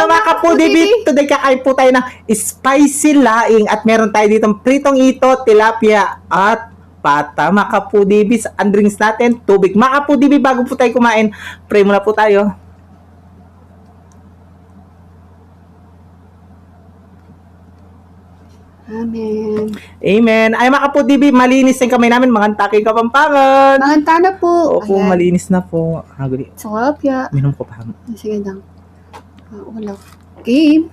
Hello mga kapudibit! Today kakain po tayo ng spicy laing at meron tayo ditong pritong ito, tilapia at pata. Mga kapudibit, ang drinks natin, tubig. Mga kapudibit, bago po tayo kumain, pray muna po tayo. Amen. Amen. Ay mga kapudibit, malinis yung kamay namin, mga taking kapampangan. Manganta na po. Opo, malinis na po. Haguli. Tilapia. Minom ko pa. Sige lang. Wala. Game.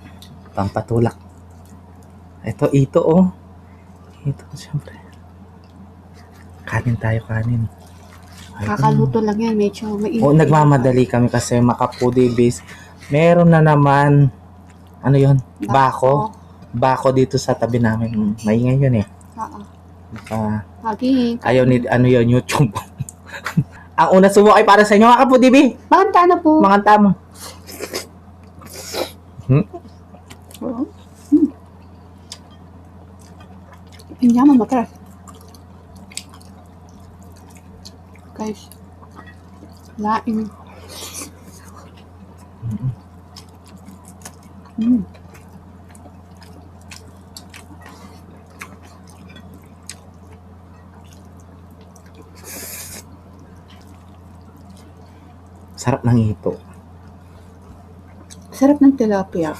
Pampatulak. Ito, oh. Ito, syempre. Kanin tayo, kanin. Kakaluto lang yan. Medyo mainit. O, nagmamadali kami kasi makapudibis. Meron na naman, ano yon, bako. Bako dito sa tabi namin. Maingay yun eh. Oo. Again. Ayaw ni, ano yun, YouTube. Ang una sumo ay para sa inyo, mga kapudibi. Manganta na po. Manganta mo. Pinya mamatras. Guys. Laing. Sarap ng ito. Sarap ng tilapia.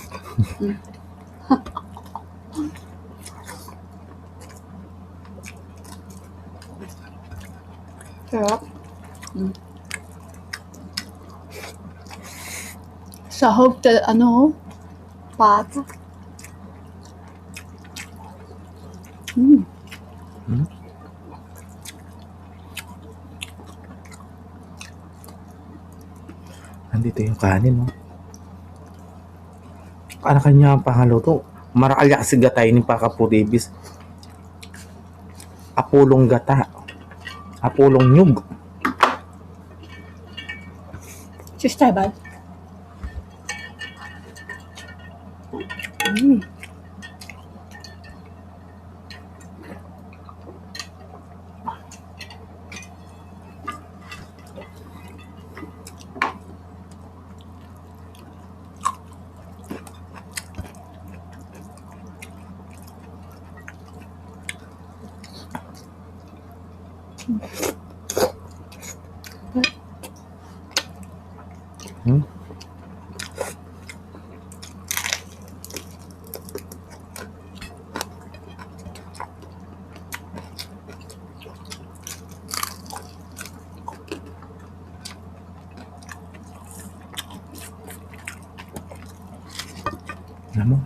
Sarap. Sahog pata. Nandito yung kanin, no? Ano kanya ang pangaluto? Marakalya kasi gatay ni Pakapudibis. Apulong gata. Apulong nyug. Sister bad. Alam mo?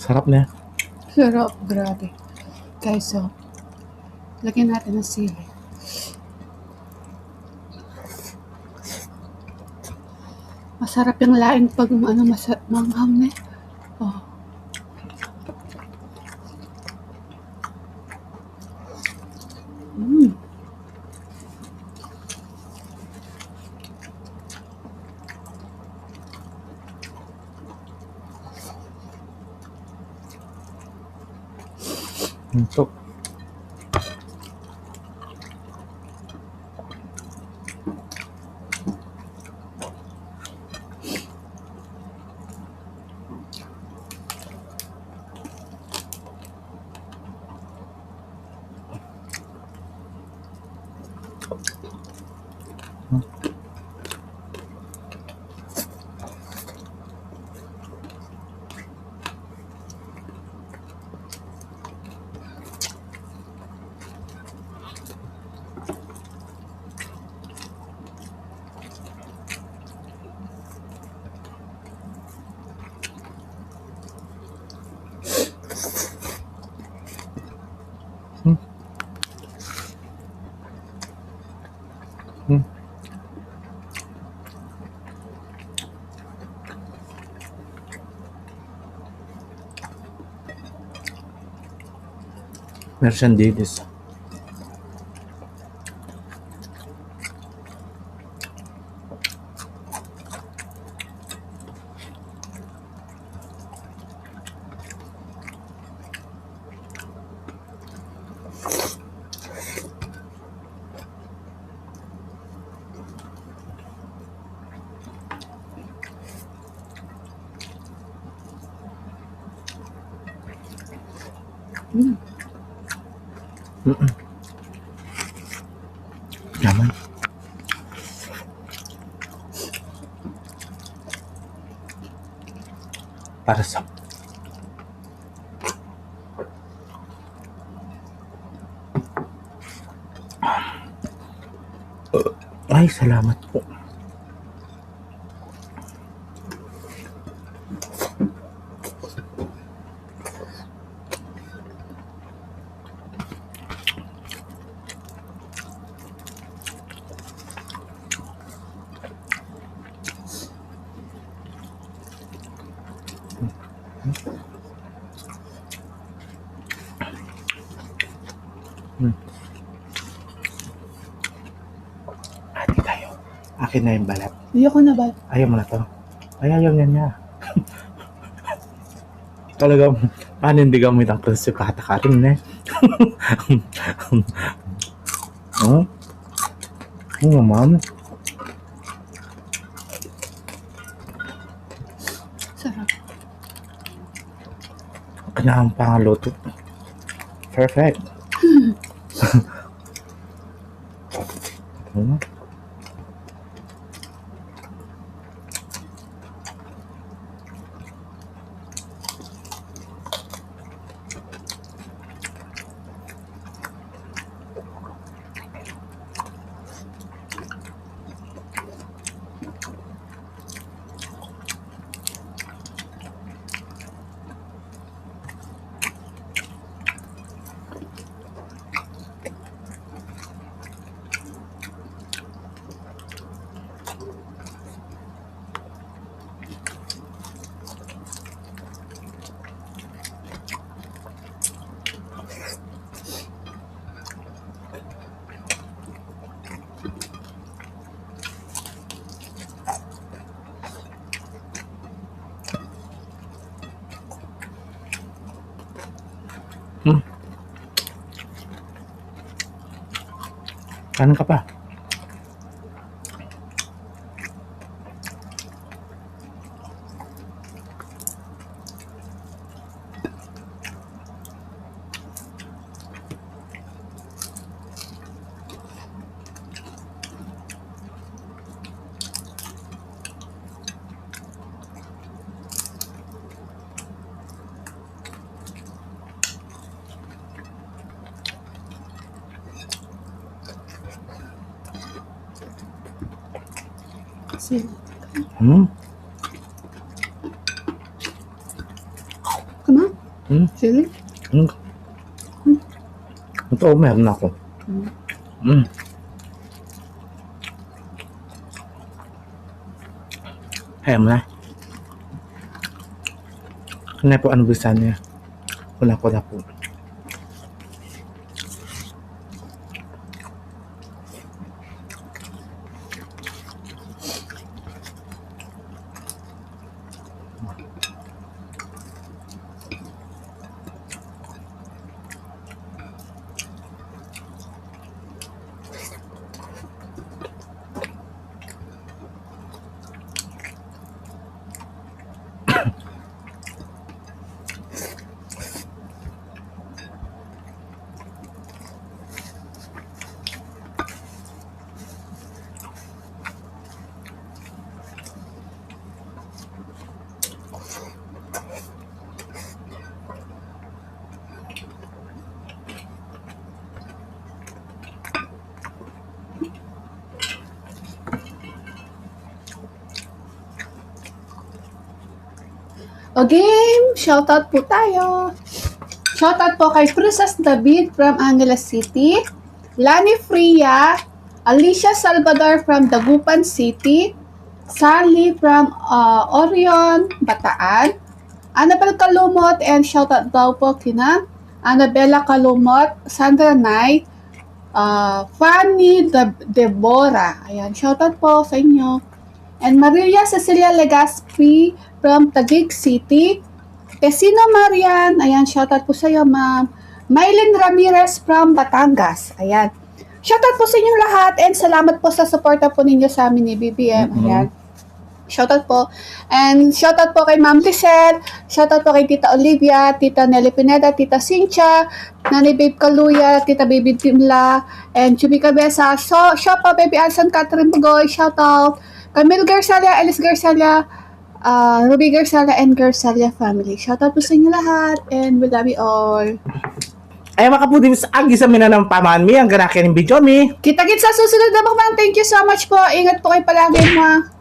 Sarap na. Sarap, grabe. Guys, so, lagyan natin ng sili. Masarap yung laing pag manghang na. Oh. Mm. Ito. Merchandise. Mm. Yaman. Para sa ay, salamat po. Ati tayo. Akin na yung balat. Ayoko na ba? Ayaw mo na to. Ay, ayaw niya. Talagang panindigan mo itang prinsipata ka rin, eh. Oh? Oo, ma'am. Sarap. Kanyang pangaluto. Perfect. Hmm. Kanan ka pa. Sili. Hmm. Come on. Hmm. Sili. Hmm. Ito, meron ako. Hayam na. Ano po ano bisa niya? Una ko na po. O game, shoutout po tayo. Shoutout po kay Cruzas David from Angeles City, Lani Fria, Alicia Salvador from Dagupan City, Sally from Orion, Bataan, Annabel Kalumot, and shoutout daw po kina Annabella Kalumot, Sandra Nay, Fanny Deborah. Ayan, shoutout po sa inyo. And Maria Cecilia Legaspi from Taguig City. Pesino Marian, ayan, shoutout po sa iyo, ma'am. Mylene Ramirez from Batangas, ayan. Shoutout po sa inyong lahat and salamat po sa suporta po ninyo sa amin ni BBM, ayan. Shoutout po. And shoutout po kay Ma'am Lizelle, shoutout po kay Tita Olivia, Tita Nelly Pineda, Tita Cynthia, Nanay Babe Kaluya, Tita Baby Timla, and Chubby Cabeza. So, Shopa, Baby Alson, Catherine Bugoy, shoutout. Camille Garzalia, Alice Garzalia, Ruby Garzalia, and Garzalia family. Shoutout po sa inyo lahat, and we love you all. Ay makaputi sa agi sa minanang paman mi ang ganakin ng video mi. Kita-kits sa susunod na mga. Thank you so much po. Ingat po kayo palagi, mga.